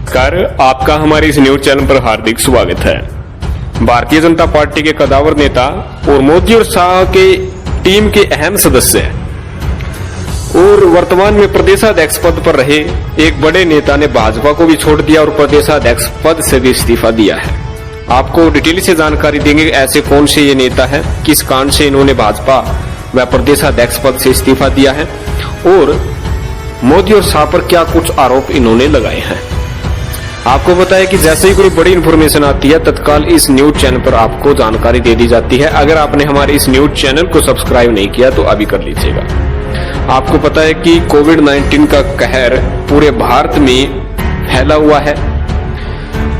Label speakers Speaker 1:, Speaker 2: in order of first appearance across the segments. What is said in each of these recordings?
Speaker 1: नमस्कार, आपका हमारे इस न्यूज चैनल पर हार्दिक स्वागत है। भारतीय जनता पार्टी के कदावर नेता और मोदी और शाह के टीम के अहम सदस्य और वर्तमान में प्रदेशाध्यक्ष पद पर रहे एक बड़े नेता ने भाजपा को भी छोड़ दिया और प्रदेशाध्यक्ष पद से भी इस्तीफा दिया है। आपको डिटेल से जानकारी देंगे ऐसे कौन से ये नेता है, किस कांड से इन्होंने भाजपा व प्रदेशाध्यक्ष पद से इस्तीफा दिया है और मोदी और शाह पर क्या कुछ आरोप इन्होंने लगाए हैं। आपको बताया कि जैसे ही कोई बड़ी इन्फॉर्मेशन आती है तत्काल इस न्यूज चैनल पर आपको जानकारी दे दी जाती है। अगर आपने हमारे इस न्यूज चैनल को सब्सक्राइब नहीं किया तो अभी कर लीजिएगा। आपको पता है कि कोविड-19 का कहर पूरे भारत में फैला हुआ है।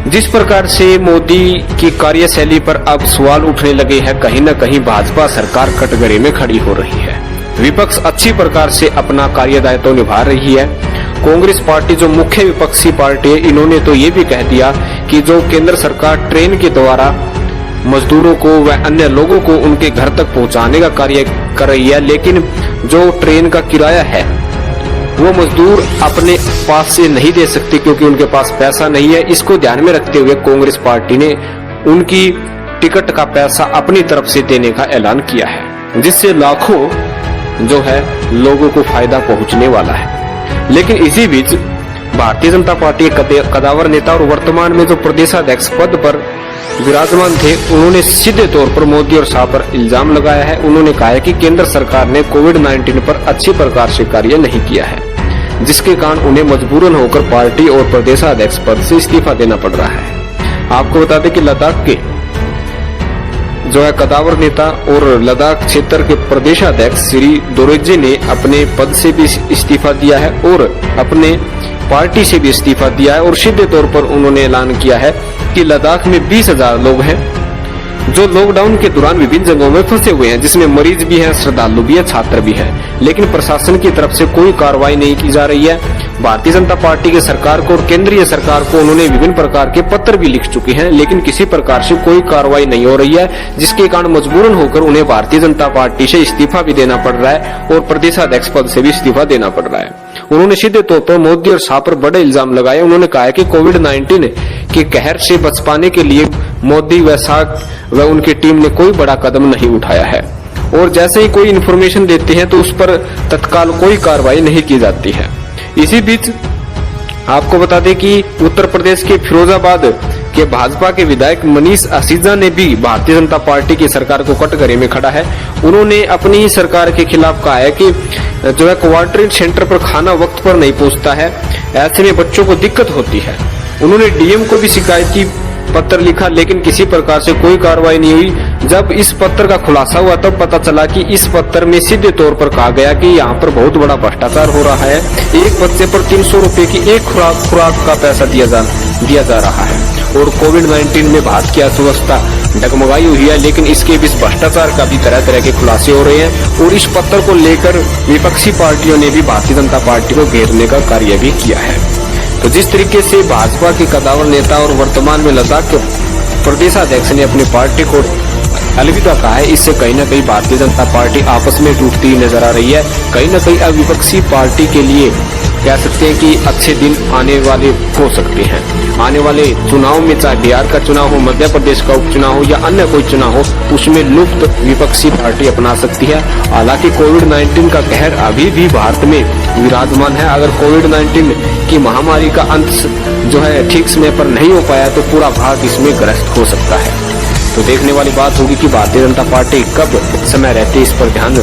Speaker 1: जिस प्रकार से मोदी की कार्यशैली पर अब सवाल उठने लगे हैं, कहीं न कहीं भाजपा सरकार कटघरे में खड़ी हो रही है। विपक्ष अच्छी प्रकार से अपना कार्यदायित्व निभा रही है। कांग्रेस पार्टी जो मुख्य विपक्षी पार्टी है, इन्होंने तो ये भी कह दिया कि जो केंद्र सरकार ट्रेन के द्वारा मजदूरों को व अन्य लोगों को उनके घर तक पहुंचाने का कार्य कर रही है, लेकिन जो ट्रेन का किराया है वो मजदूर अपने पास से नहीं दे सकते क्योंकि उनके पास पैसा नहीं है। इसको ध्यान में रखते हुए कांग्रेस पार्टी ने उनकी टिकट का पैसा अपनी तरफ से देने का ऐलान किया है, जिससे लाखों जो है लोगों को फायदा पहुंचने वाला है। लेकिन इसी बीच भारतीय जनता पार्टी के कदावर नेता और वर्तमान में जो प्रदेशाध्यक्ष पद पर विराजमान थे, उन्होंने सीधे तौर पर मोदी और शाह पर इल्जाम लगाया है। उन्होंने कहा है कि केंद्र सरकार ने कोविड-19 पर अच्छी प्रकार से कार्य नहीं किया है, जिसके कारण उन्हें मजबूरन होकर पार्टी और प्रदेशाध्यक्ष पद से इस्तीफा देना पड़ रहा है। आपको बता दें कि लद्दाख के जो है कदावर नेता और लद्दाख क्षेत्र के प्रदेशाध्यक्ष श्री दोरजे ने अपने पद से भी इस्तीफा दिया है और अपने पार्टी से भी इस्तीफा दिया है और सीधे तौर पर उन्होंने ऐलान किया है कि लद्दाख में 20,000 लोग हैं जो लॉकडाउन के दौरान विभिन्न जगहों में फंसे हुए हैं, जिसमें मरीज भी हैं, श्रद्धालु भी है, छात्र भी है, लेकिन प्रशासन की तरफ से कोई कार्रवाई नहीं की जा रही है। भारतीय जनता पार्टी की सरकार को और केंद्रीय सरकार को उन्होंने विभिन्न प्रकार के पत्र भी लिख चुके हैं, लेकिन किसी प्रकार से कोई कार्रवाई नहीं हो रही है, जिसके कारण मजबूरन होकर उन्हें भारतीय जनता पार्टी से इस्तीफा भी देना पड़ रहा है और प्रदेशाध्यक्ष पद से भी इस्तीफा देना पड़ रहा है। उन्होंने सीधे तौर पर मोदी और शाह पर बड़े इल्जाम लगाए। उन्होंने कहा कि कोविड-19 के कहर से बच पाने के लिए मोदी व शाह व उनकी टीम ने कोई बड़ा कदम नहीं उठाया है और जैसे ही कोई इन्फॉर्मेशन देते हैं तो उस पर तत्काल कोई कार्रवाई नहीं की जाती है। इसी बीच आपको बता दें कि उत्तर प्रदेश के फिरोजाबाद के भाजपा के विधायक मनीष असीजा ने भी भारतीय जनता पार्टी की सरकार को कटघरे में खड़ा है। उन्होंने अपनी ही सरकार के खिलाफ कहा है कि जो है क्वारंटाइन सेंटर पर खाना वक्त पर नहीं पहुंचता है, ऐसे में बच्चों को दिक्कत होती है। उन्होंने डीएम को भी शिकायती पत्र लिखा, लेकिन किसी प्रकार से कोई कार्रवाई नहीं हुई। जब इस पत्र का खुलासा हुआ तब पता चला कि इस पत्र में सीधे तौर पर कहा गया कि यहाँ पर बहुत बड़ा भ्रष्टाचार हो रहा है। एक बच्चे पर 300 रुपए की एक खुराक का पैसा दिया जा रहा है और कोविड-19 में भारत की अर्थव्यवस्था डगमगाई हुई है, लेकिन इसके बीच भ्रष्टाचार का भी तरह तरह के खुलासे हो रहे हैं और इस पत्र को लेकर विपक्षी पार्टियों ने भी भारतीय जनता पार्टी को घेरने का कार्य भी किया है। तो जिस तरीके से भाजपा के कदावर नेता और वर्तमान में लद्दाख के प्रदेशाध्यक्ष ने अपनी पार्टी को अलविदा कहा है, इससे कहीं न कहीं भारतीय जनता पार्टी आपस में टूटती नजर आ रही है। कहीं न कहीं अब विपक्षी पार्टी के लिए कह सकते हैं कि अच्छे दिन आने वाले हो सकते हैं। आने वाले चुनाव में चाहे बिहार का चुनाव हो, मध्य प्रदेश का उपचुनाव हो या अन्य कोई चुनाव हो, उसमें लुप्त विपक्षी पार्टी अपना सकती है। हालांकि कोविड-19 का कहर अभी भी भारत में विराजमान है। अगर कोविड-19 की महामारी का अंत जो है ठीक समय पर नहीं हो पाया तो पूरा भारत इसमें ग्रस्त हो सकता है। तो देखने वाली बात होगी कि भारतीय जनता पार्टी कब समय रहते इस पर ध्यान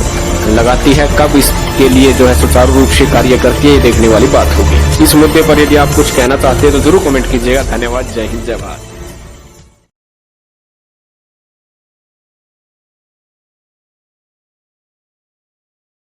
Speaker 1: लगाती है, कब इसके लिए जो है सुचारू रूप से कार्य करती है, ये देखने वाली बात होगी। इस मुद्दे पर यदि आप कुछ कहना चाहते हैं तो जरूर कमेंट कीजिएगा। धन्यवाद। जय हिंद, जय भारत।